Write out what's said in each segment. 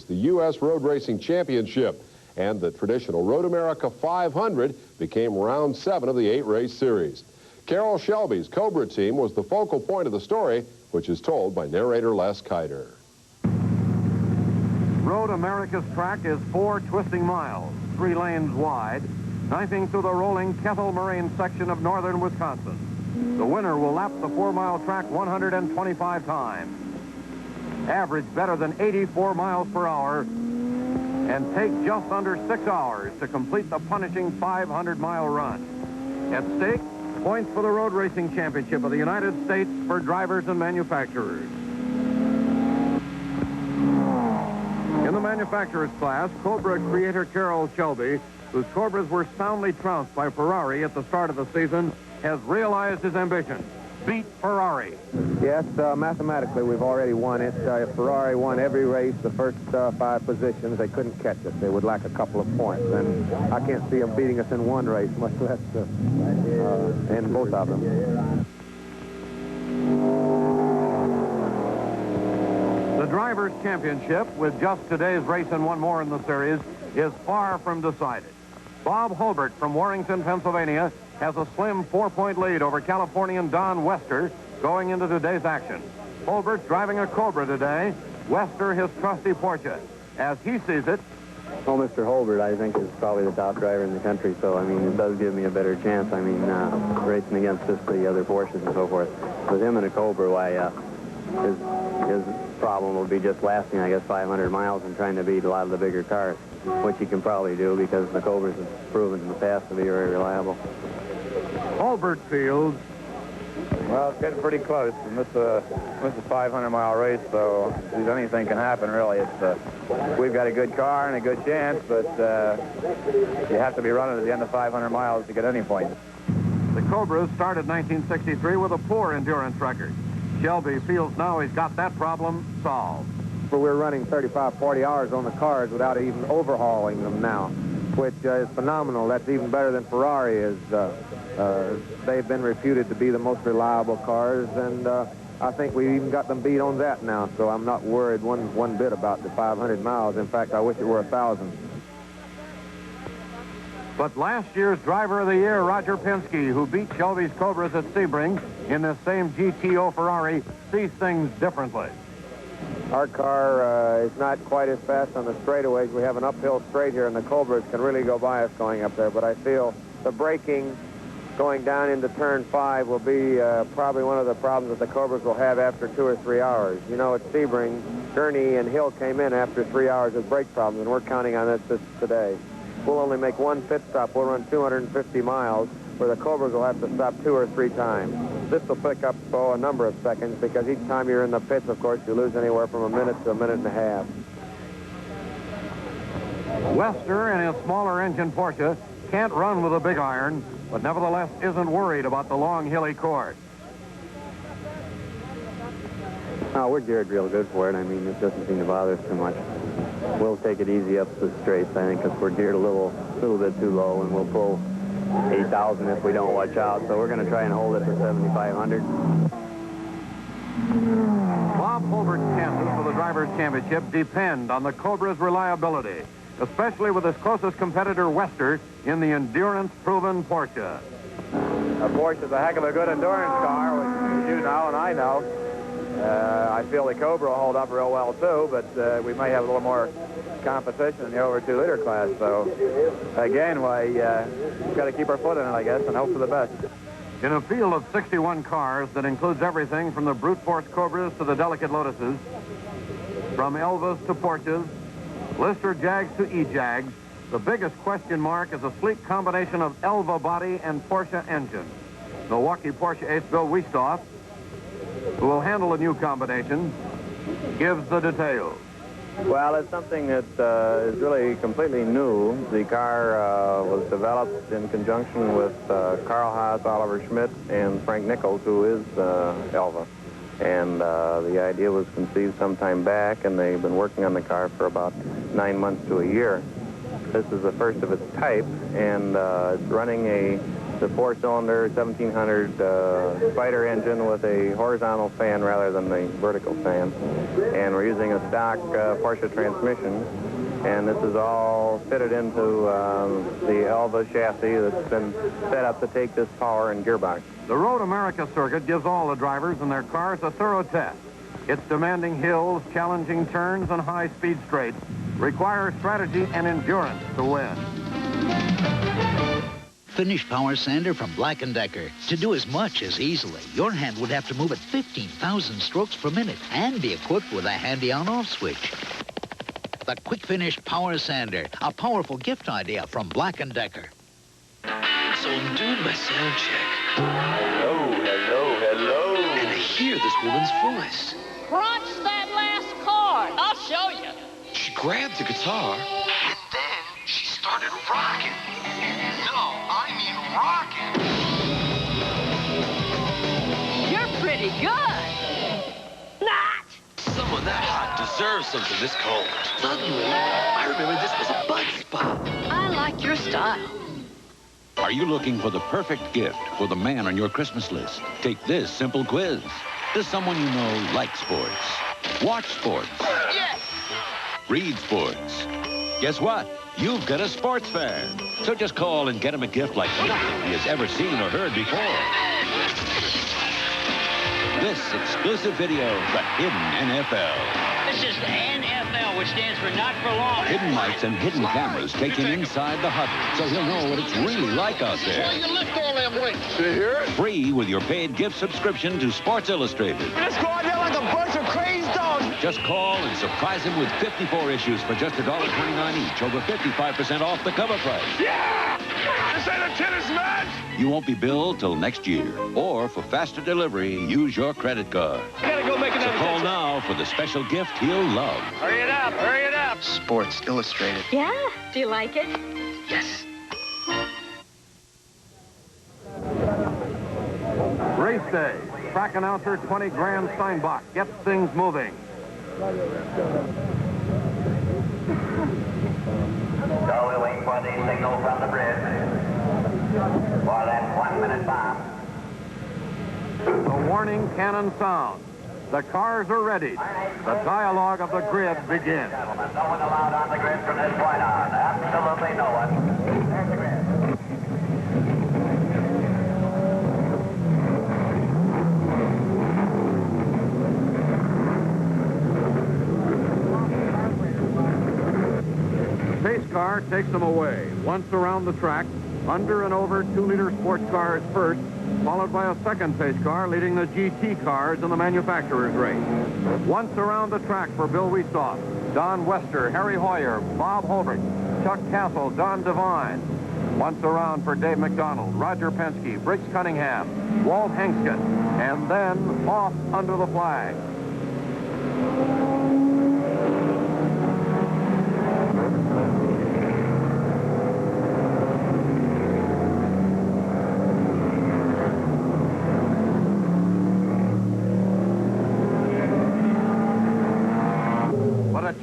the U.S. Road Racing Championship, and the traditional Road America 500 became round 7 of the 8-race series. Carroll Shelby's Cobra team was the focal point of the story, which is told by narrator Les Kiter. Road America's track is 4 twisting miles, 3 lanes wide, knifing through the rolling Kettle Moraine section of northern Wisconsin. The winner will lap the 4-mile track 125 times, average better than 84 miles per hour, and take just under 6 hours to complete the punishing 500-mile run. At stake, points for the Road Racing Championship of the United States for drivers and manufacturers. In the manufacturer's class, Cobra creator Carroll Shelby, whose Cobras were soundly trounced by Ferrari at the start of the season, has realized his ambition: beat Ferrari. Yes, mathematically we've already won it. If Ferrari won every race, the first 5 positions, they couldn't catch us. They would lack a couple of points. And I can't see them beating us in one race, much less in both of them. The Drivers' Championship, with just today's race and one more in the series, is far from decided. Bob Hulbert from Warrington, Pennsylvania, has a slim 4-point lead over Californian Don Wester going into today's action. Hulbert driving a Cobra today, Wester his trusty Porsche. As he sees it, well, Mr. Hulbert, I think, is probably the top driver in the country, so, I mean, it does give me a better chance. I mean, racing against just the other Porsches and so forth. With him in a Cobra, why, his problem will be just lasting, I guess, 500 miles and trying to beat a lot of the bigger cars, which he can probably do because the Cobras have proven in the past to be very reliable. Hulbert feels, well, it's getting pretty close. This is a 500-mile race, so if anything can happen, really. We've got a good car and a good chance, but you have to be running at the end of 500 miles to get any points. The Cobras started 1963 with a poor endurance record. Shelby feels now he's got that problem solved. We're running 35, 40 hours on the cars without even overhauling them now, which is phenomenal. That's even better than Ferrari is. They've been reputed to be the most reliable cars, and I think we even got them beat on that now, so I'm not worried one bit about the 500 miles. In fact, I wish it were 1,000. But last year's Driver of the Year, Roger Penske, who beat Shelby's Cobras at Sebring in this same GTO Ferrari, sees things differently. Our car is not quite as fast on the straightaways. We have an uphill straight here, and the Cobras can really go by us going up there, but I feel the braking going down into turn 5 will be probably one of the problems that the Cobras will have after 2 or 3 hours. You know, at Sebring, Gurney and Hill came in after 3 hours with brake problems, and we're counting on this today. We'll only make 1 pit stop. We'll run 250 miles, where the Cobras will have to stop 2 or 3 times. This will pick up a number of seconds, because each time you're in the pits, of course, you lose anywhere from a minute to a minute and a half. Wester and his smaller engine Porsche can't run with a big iron, but nevertheless isn't worried about the long hilly course. No, we're geared real good for it. I mean, it doesn't seem to bother us too much. We'll take it easy up the straights, I think, because we're geared a little bit too low, and we'll pull 8,000 if we don't watch out. So we're going to try and hold it to 7,500. Bob Hulbert's chances for the Drivers' Championship depend on the Cobra's reliability, especially with his closest competitor, Wester, in the endurance-proven Porsche. A Porsche is a heck of a good endurance car, which you know and I know. I feel the Cobra will hold up real well, too, but we may have a little more competition in the over 2-liter class. So, again, we've got to keep our foot in it, I guess, and hope for the best. In a field of 61 cars that includes everything from the brute force Cobras to the delicate Lotuses, from Elvas to Porsches, Lister Jags to E-Jags, the biggest question mark is a sleek combination of Elva body and Porsche engine. Milwaukee Porsche ace Bill Wiestoff, who will handle a new combination, gives the details. Well, it's something that is really completely new. The car was developed in conjunction with Carl Haas, Oliver Schmidt, and Frank Nichols, who is Elva. And the idea was conceived some time back, and they've been working on the car for about 9 months to a year. This is the first of its type, and it's running a It's a 4-cylinder, 1700 spider engine with a horizontal fan rather than the vertical fan. And we're using a stock Porsche transmission. And this is all fitted into the Elva chassis that's been set up to take this power and gearbox. The Road America circuit gives all the drivers and their cars a thorough test. Its demanding hills, challenging turns, and high-speed straights require strategy and endurance to win. Finish power sander from Black & Decker. To do as much as easily, your hand would have to move at 15,000 strokes per minute and be equipped with a handy on-off switch. The Quick Finish Power Sander, a powerful gift idea from Black & Decker. So I'm doing my sound check. Hello, hello, hello. And I hear this woman's voice. Crunch that last chord. I'll show you. She grabbed the guitar, and then she started rocking. No, I mean rocking. You're pretty good. Not. Someone that hot deserves something this cold. Suddenly, I remember this was a bud spot. I like your style. Are you looking for the perfect gift for the man on your Christmas list? Take this simple quiz. Does someone you know like sports? Watch sports? Yes. Read sports? Guess what? You've got a sports fan. So just call and get him a gift like nothing he has ever seen or heard before. This exclusive video, The Hidden NFL. This is the NFL, which stands for not for long. Hidden mics and hidden cameras take him inside the huddle, so he'll know what it's really like out there. Why you lift all them weights? Did you hear it? Free with your paid gift subscription to Sports Illustrated. Let's go out there like a bunch of crazy dogs. Just call and surprise him with 54 issues for just $1.29 each, over 55% off the cover price. Yeah! This ain't a tennis match! You won't be billed till next year. Or for faster delivery, use your credit card. Gotta go make So another call now for the special gift he'll love. Hurry it up, hurry it up. Sports Illustrated. Yeah. Do you like it? Yes. Race day. Track announcer 20 Grand Steinbach gets things moving. So we'll wait for the signal from the bridge for that 1-minute bomb. The warning cannon sounds. The cars are ready. The dialogue of the grid begins. No one allowed on the grid from this point on. Absolutely no one. There's the grid. The pace car takes them away. Once around the track, under and over 2-liter sports cars first, followed by a second pace car leading the GT cars in the manufacturer's race. Once around the track for Bill Wiestoff, Don Wester, Harry Hoyer, Bob Holbrook, Chuck Castle, Don Devine. Once around for Dave MacDonald, Roger Penske, Briggs Cunningham, Walt Hengsten, and then off under the flag.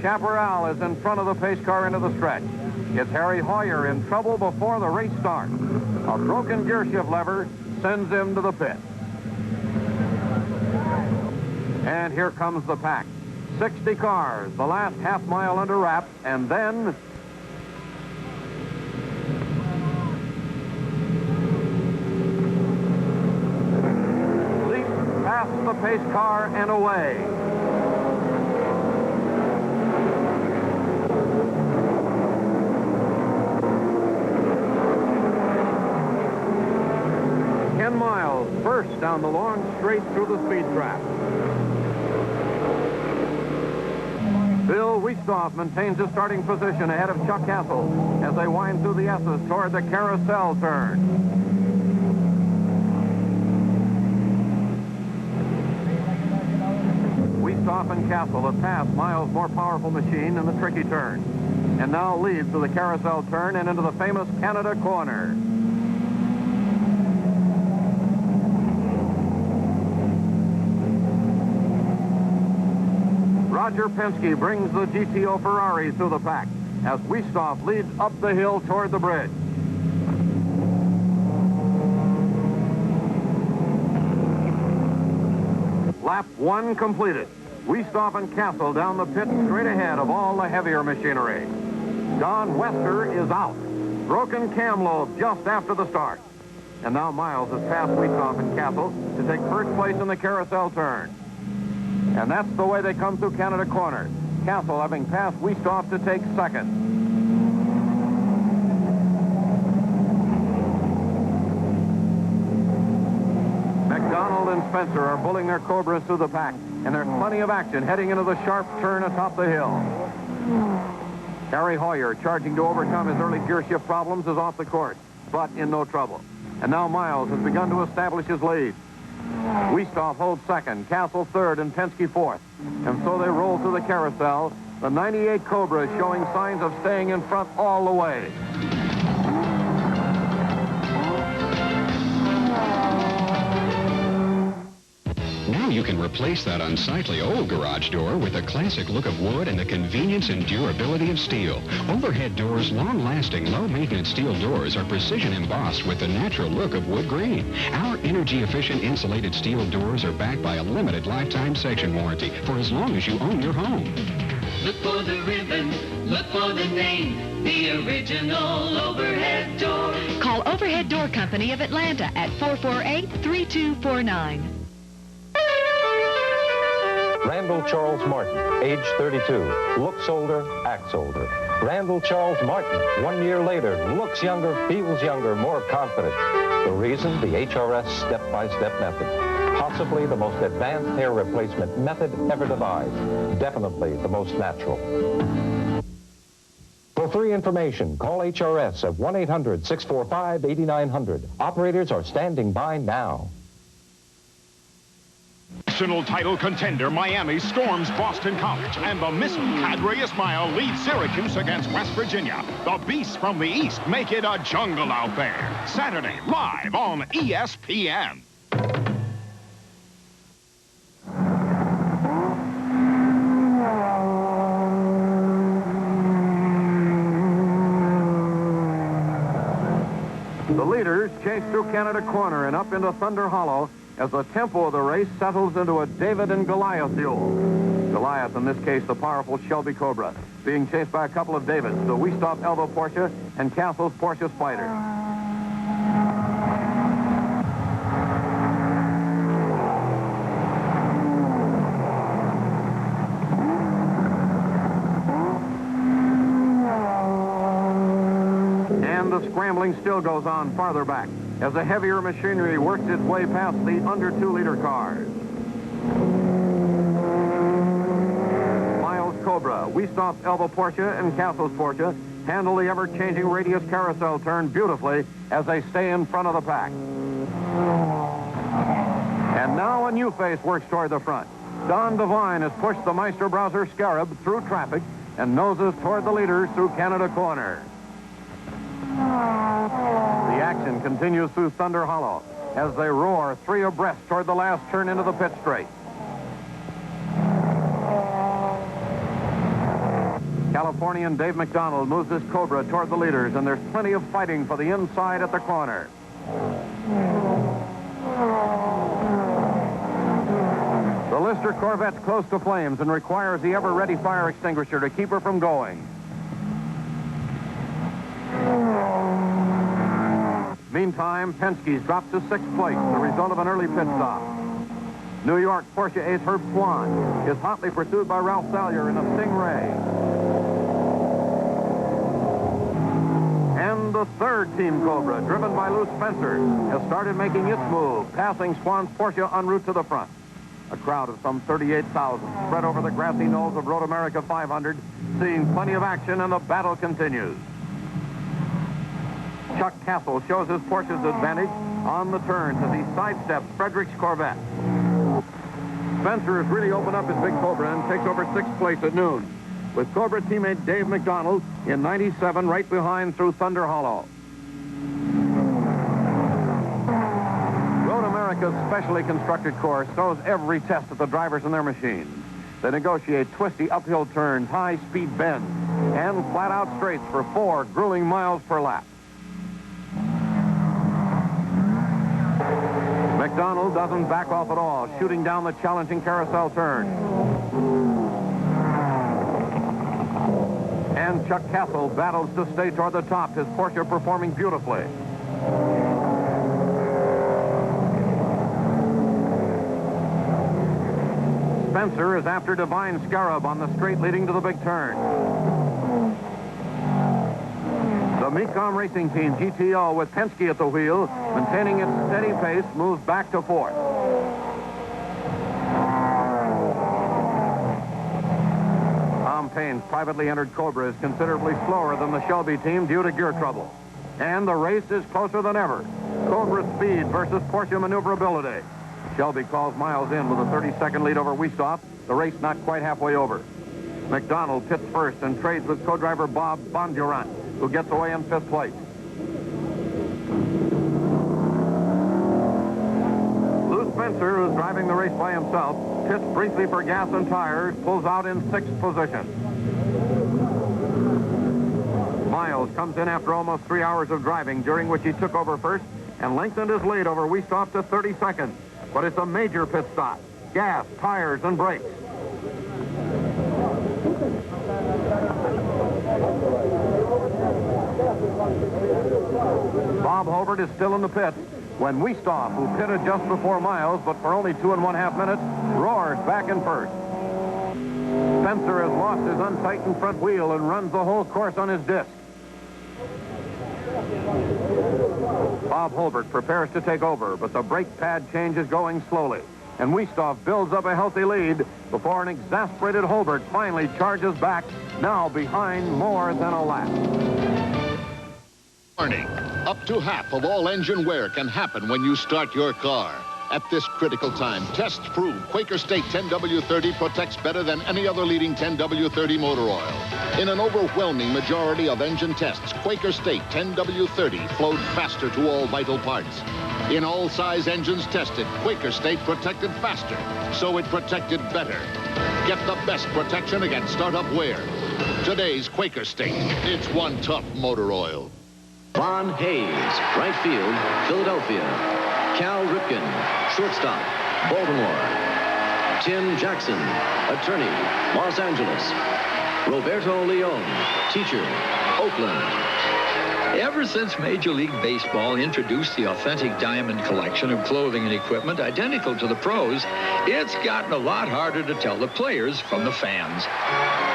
Chaparral is in front of the pace car into the stretch. It's Harry Hoyer in trouble before the race starts. A broken gear shift lever sends him to the pit. And here comes the pack. 60 cars, the last half mile under wraps, and then leap past the pace car and away. Miles first down the long straight through the speed trap. Bill Wiestoff maintains his starting position ahead of Chuck Castle as they wind through the S's toward the carousel turn. Wiestoff and Castle have passed Miles' more powerful machine in the tricky turn, and now lead through the carousel turn and into the famous Canada corner. Roger Penske brings the GTO Ferrari through the pack as Wiestoff leads up the hill toward the bridge. Lap 1 completed. We stop and Castle down the pit straight ahead of all the heavier machinery. Don Wester is out. Broken cam lobe just after the start. And now Miles has passed Weestoff and Castle to take first place in the carousel turn. And that's the way they come through Canada Corner. Castle having passed Weestoff to take second. MacDonald and Spencer are bulling their Cobras through the pack, and there's plenty of action heading into the sharp turn atop the hill. Harry Hoyer, charging to overcome his early gear shift problems, is off the course, but in no trouble. And now Miles has begun to establish his lead. Weestoff holds second, Castle third, and Penske fourth. And so they roll through the carousel, the 98 Cobra showing signs of staying in front all the way. Now you can replace that unsightly old garage door with the classic look of wood and the convenience and durability of steel. Overhead doors, long-lasting, low-maintenance steel doors are precision embossed with the natural look of wood grain. Our energy-efficient insulated steel doors are backed by a limited lifetime section warranty for as long as you own your home. Look for the ribbon, look for the name, the original overhead door. Call Overhead Door Company of Atlanta at 448-3249. Randall Charles Martin, age 32, looks older, acts older. Randall Charles Martin, 1 year later, looks younger, feels younger, more confident. The reason? The HRS step-by-step method. Possibly the most advanced hair replacement method ever devised. Definitely the most natural. For free information, call HRS at 1-800-645-8900. Operators are standing by now. National title contender Miami storms Boston College, and the missile Cadre Ismail leads Syracuse against West Virginia. The beasts from the East make it a jungle out there. Saturday, live on ESPN. The leaders chase through Canada Corner and up into Thunder Hollow as the tempo of the race settles into a David and Goliath duel. Goliath, in this case, the powerful Shelby Cobra, being chased by a couple of Davids, the Weestoff Elva Porsche and Castle's Porsche Spider. And the scrambling still goes on farther back as the heavier machinery works its way past the under 2-liter cars. Miles Cobra, Weestoff's Elva Porsche, and Castle's Porsche handle the ever-changing radius carousel turn beautifully as they stay in front of the pack. And now a new face works toward the front. Don Devine has pushed the Meister Browser Scarab through traffic and noses toward the leaders through Canada Corner. The action continues through Thunder Hollow as they roar three abreast toward the last turn into the pit straight. Californian Dave MacDonald moves his Cobra toward the leaders, and there's plenty of fighting for the inside at the corner. The Lister Corvette's close to flames and requires the ever-ready fire extinguisher to keep her from going. Meantime, Penske's dropped to 6th place, the result of an early pit stop. New York Porsche ace Herb Swan is hotly pursued by Ralph Salyer in a Stingray. And the third Team Cobra, driven by Lou Spencer, has started making its move, passing Swan's Porsche en route to the front. A crowd of some 38,000 spread over the grassy knolls of Road America 500, seeing plenty of action, and the battle continues. Chuck Castle shows his Porsche's advantage on the turns as he sidesteps Frederick's Corvette. Spencer has really opened up his big Cobra and takes over 6th place at noon, with Cobra teammate Dave MacDonald in 97 right behind through Thunder Hollow. Road America's specially constructed course throws every test at the drivers and their machines. They negotiate twisty uphill turns, high-speed bends, and flat-out straights for 4 grueling miles per lap. MacDonald doesn't back off at all, shooting down the challenging carousel turn. And Chuck Castle battles to stay toward the top, his Porsche performing beautifully. Spencer is after Divine Scarab on the straight leading to the big turn. The Mecom Racing Team GTO with Penske at the wheel, maintaining its steady pace, moves back to fourth. Tom Payne's privately entered Cobra is considerably slower than the Shelby team due to gear trouble. And the race is closer than ever. Cobra speed versus Porsche maneuverability. Shelby calls Miles in with a 30-second lead over Wiestoff. The race not quite halfway over. MacDonald pits first and trades with co-driver Bob Bondurant, who gets away in fifth place. Lou Spencer, who's driving the race by himself, pits briefly for gas and tires, pulls out in sixth position. Miles comes in after almost 3 hours of driving, during which he took over first and lengthened his lead over Wiestoff to 30 seconds. But it's a major pit stop. Gas, tires, and brakes. Bob Hobart is still in the pits when Wiestoff, who pitted just before Miles, but for only 2.5 minutes, roars back in first. Spencer has lost his untightened front wheel and runs the whole course on his disc. Bob Hobart prepares to take over, but the brake pad change is going slowly, and Wiestoff builds up a healthy lead before an exasperated Hobart finally charges back, now behind more than a lap. Warning, up to half of all engine wear can happen when you start your car. At this critical time, tests prove Quaker State 10W30 protects better than any other leading 10W30 motor oil. In an overwhelming majority of engine tests, Quaker State 10W30 flowed faster to all vital parts. In all size engines tested, Quaker State protected faster, so it protected better. Get the best protection against startup wear. Today's Quaker State, it's one tough motor oil. Ron Hayes, right field, Philadelphia. Cal Ripken, shortstop, Baltimore. Tim Jackson, attorney, Los Angeles. Roberto Leon, teacher, Oakland. Ever since Major League Baseball introduced the authentic diamond collection of clothing and equipment identical to the pros, it's gotten a lot harder to tell the players from the fans.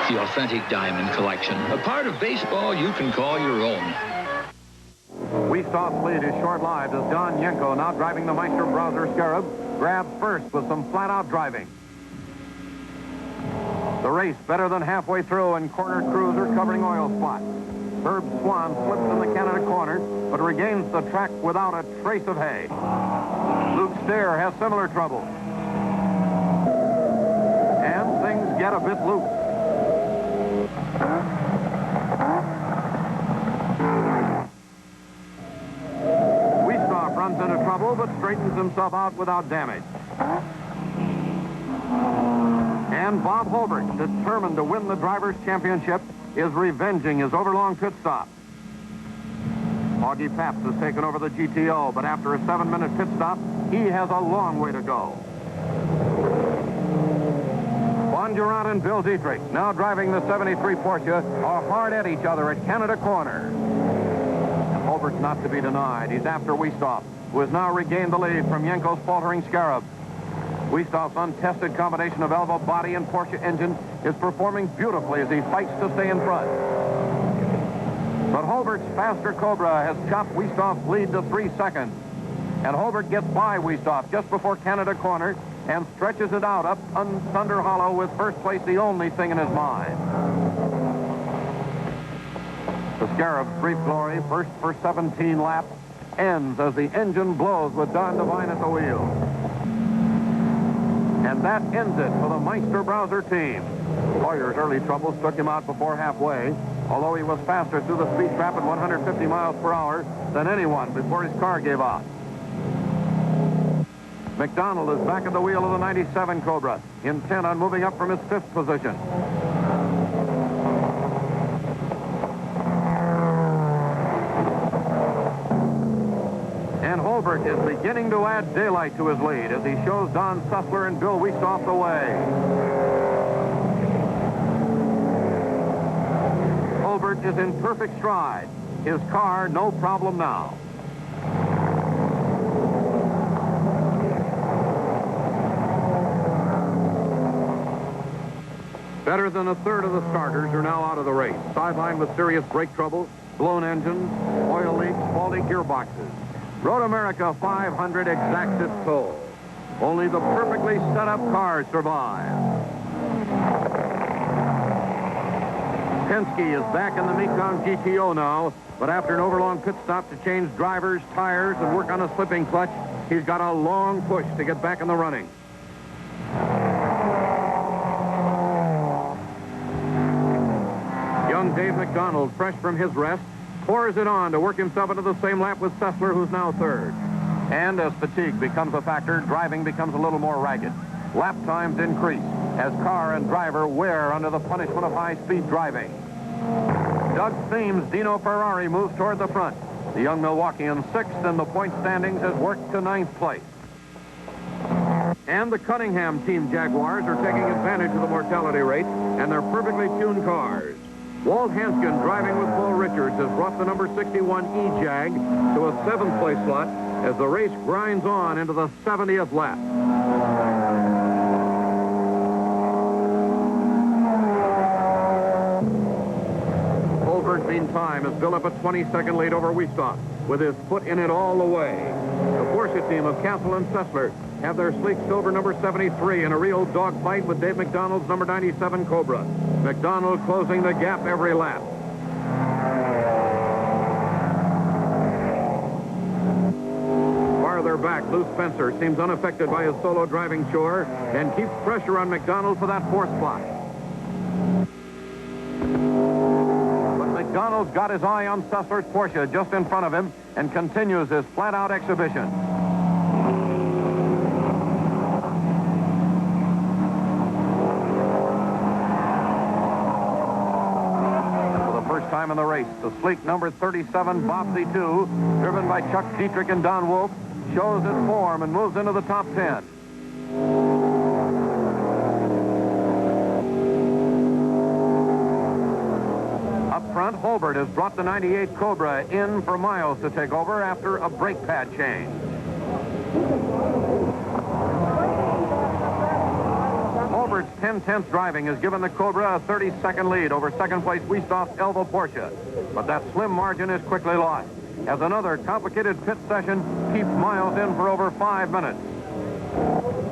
The authentic diamond collection, a part of baseball you can call your own. Wiestoff's lead is short-lived as Don Yenko, now driving the Meister Browser Scarab, grabs first with some flat-out driving. The race better than halfway through, and corner crews are covering oil spots. Herb Swan slips in the Canada corner, but regains the track without a trace of hay. Luke Stair has similar trouble. And things get a bit loose. Runs into trouble, but straightens himself out without damage. And Bob Hobart, determined to win the Drivers' Championship, is revenging his overlong pit stop. Augie Paps has taken over the GTO, but after a 7-minute pit stop, he has a long way to go. Bondurant and Bill Dietrich, now driving the 73 Porsche, are hard at each other at Canada Corner. Hobart's not to be denied. He's after Wiestoff, who has now regained the lead from Yenko's faltering Scarab. Wiestoff's untested combination of elbow body and Porsche engine is performing beautifully as he fights to stay in front. But Hobart's faster Cobra has chopped Wiestoff's lead to 3 seconds. And Hobart gets by Wiestoff just before Canada Corner and stretches it out up Thunder Hollow with first place the only thing in his mind. The Scarab's brief glory, first for 17 laps, ends as the engine blows with Don Devine at the wheel. And that ends it for the Meister Browser team. Hoyer's early troubles took him out before halfway, although he was faster through the speed trap at 150 miles per hour than anyone before his car gave out. MacDonald is back at the wheel of the 97 Cobra, intent on moving up from his 5th position. Holbert is beginning to add daylight to his lead as he shows Don Sussler and Bill Wiestoff the way. Holbert is in perfect stride. His car, no problem now. Better than a third of the starters are now out of the race, sidelined with serious brake trouble, blown engines, oil leaks, faulty gearboxes. Road America 500 exacts its toll. Only the perfectly set up cars survive. Penske is back in the Mekong GTO now, but after an overlong pit stop to change drivers, tires, and work on a slipping clutch, he's got a long push to get back in the running. Young Dave MacDonald, fresh from his rest, pours it on to work himself into the same lap with Sussler, who's now third. And as fatigue becomes a factor, driving becomes a little more ragged. Lap times increase as car and driver wear under the punishment of high-speed driving. Doug Thames' Dino Ferrari moves toward the front. The young Milwaukeean, sixth in the point standings, has worked to ninth place. And the Cunningham Team Jaguars are taking advantage of the mortality rate and their perfectly tuned cars. Walt Hanskin, driving with Paul Richards, has brought the number 61 E-Jag to a seventh-place slot as the race grinds on into the 70th lap. Holbert, meantime, has built up a 20-second lead over Wiestoff, with his foot in it all the way. The Porsche team of Castle and Sessler have their sleek silver number 73 in a real dogfight with Dave MacDonald's number 97 Cobra. MacDonald closing the gap every lap. Farther back, Lou Spencer seems unaffected by his solo driving chore and keeps pressure on MacDonald for that fourth spot. But MacDonald's got his eye on Sussler's Porsche just in front of him and continues his flat-out exhibition. Time in the race, the sleek number 37 Bobsy 2, driven by Chuck Dietrich and Don Wolf, shows its form and moves into the top 10. Up front, Holbert has brought the 98 Cobra in for Miles to take over after a brake pad change. Holbert's 10-10th driving has given the Cobra a 30-second lead over second-place Wiestoff's Elva Porsche. But that slim margin is quickly lost as another complicated pit session keeps Miles in for over 5 minutes.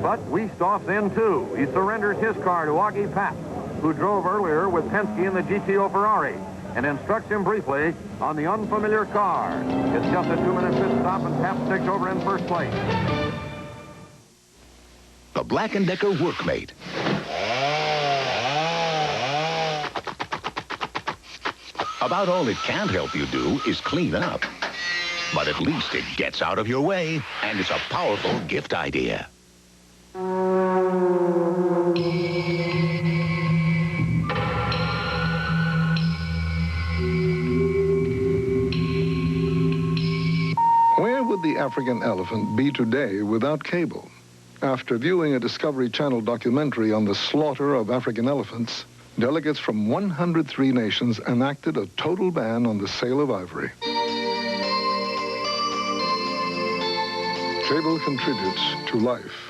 But Wiestoff's in, too. He surrenders his car to Augie Papp, who drove earlier with Penske in the GTO Ferrari, and instructs him briefly on the unfamiliar car. It's just a 2-minute pit stop, and Papp takes over in first place. The Black & Decker Workmate. About all it can't help you do is clean up. But at least it gets out of your way, and it's a powerful gift idea. Where would the African elephant be today without cable? After viewing a Discovery Channel documentary on the slaughter of African elephants, delegates from 103 nations enacted a total ban on the sale of ivory. Cable contributes to life.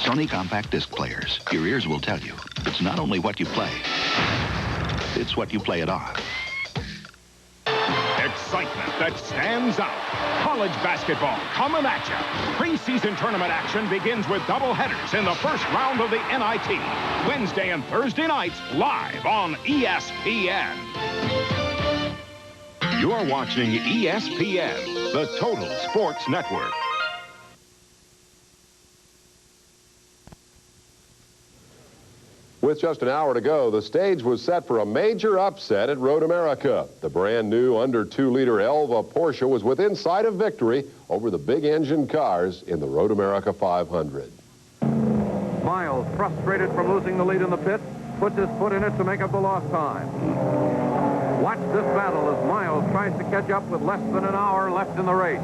Sony compact disc players. Your ears will tell you. It's not only what you play, it's what you play it on. Excitement that stands out. College basketball coming at you. Preseason tournament action begins with doubleheaders in the first round of the NIT. Wednesday and Thursday nights live on ESPN. You're watching ESPN, the Total Sports Network. With just an hour to go, the stage was set for a major upset at Road America. The brand new under 2-liter Elva Porsche was within sight of victory over the big engine cars in the Road America 500. Miles, frustrated from losing the lead in the pit, puts his foot in it to make up the lost time. Watch this battle as Miles tries to catch up with less than an hour left in the race.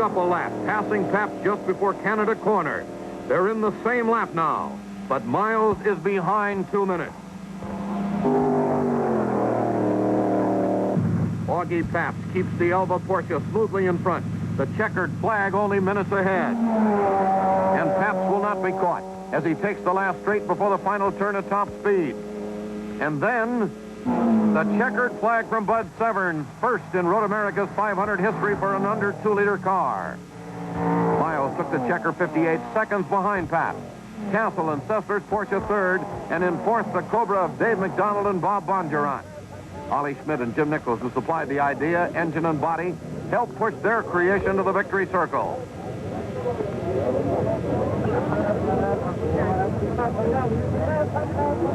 Up a lap, passing Pap just before Canada corner. They're in the same lap now, but Miles is behind 2 minutes. Augie Paps keeps the Elva Porsche smoothly in front. The checkered flag only minutes ahead. And Paps will not be caught as he takes the last straight before the final turn at top speed. And then the checkered flag from Bud Severn, first in Road America's 500 history for an under 2-liter car. Miles took the checker 58 seconds behind Pat. Castle and Sessler's Porsche third, and in fourth the Cobra of Dave MacDonald and Bob Bondurant. Ollie Schmidt and Jim Nichols, who supplied the idea, engine and body, helped push their creation to the victory circle.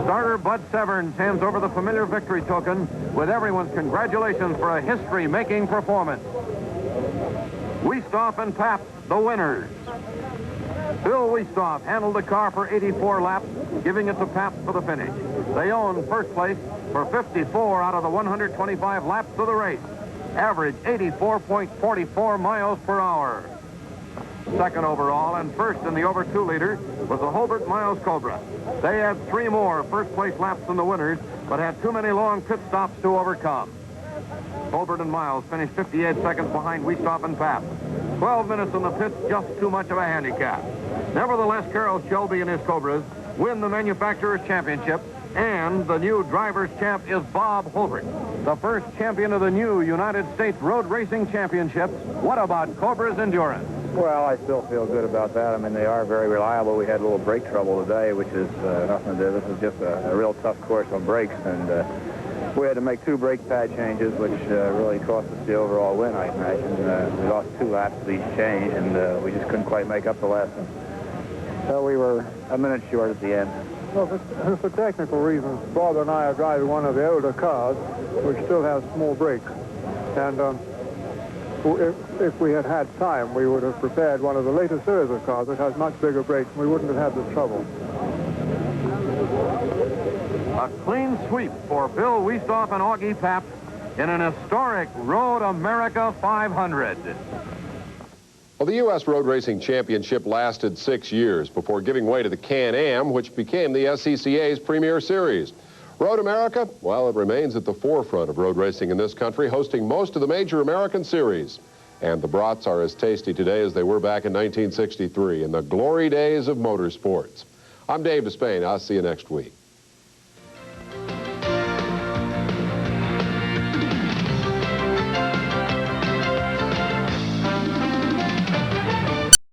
Starter Bud Severn hands over the familiar victory token with everyone's congratulations for a history-making performance. Wiestoff and Pap, the winners. Bill Wiestoff handled the car for 84 laps, giving it to Pap for the finish. They own first place for 54 out of the 125 laps of the race. Average 84.44 miles per hour. Second overall and first in the over 2-liter was the Hobart Miles Cobra. They had 3 more first-place laps than the winners, but had too many long pit stops to overcome. Hobart and Miles finished 58 seconds behind Wiestoff and Pap. 12 minutes in the pits, just too much of a handicap. Nevertheless, Carroll Shelby and his Cobras win the Manufacturers' Championship, and the new Drivers' Champ is Bob Hobart, the first champion of the new United States Road Racing Championships. What about Cobra's endurance? Well, I still feel good about that. I mean, they are very reliable. We had a little brake trouble today, which is nothing to do. This is just a real tough course on brakes, and we had to make 2 brake pad changes, which really cost us the overall win, I imagine. We lost 2 laps of each change, and we just couldn't quite make up the last one. So we were a minute short at the end. Well, for technical reasons, Bob and I are driving one of the older cars, which still has small brakes. And if we had had time, we would have prepared one of the later series of cars that has much bigger brakes, and we wouldn't have had this trouble. A clean sweep for Bill Wiestoff and Augie Pap in an historic Road America 500. Well, the U.S. Road Racing Championship lasted 6 years before giving way to the Can-Am, which became the SCCA's premier series. Road America, well, it remains at the forefront of road racing in this country, hosting most of the major American series. And the brats are as tasty today as they were back in 1963 in the glory days of motorsports. I'm Dave Despain. I'll see you next week.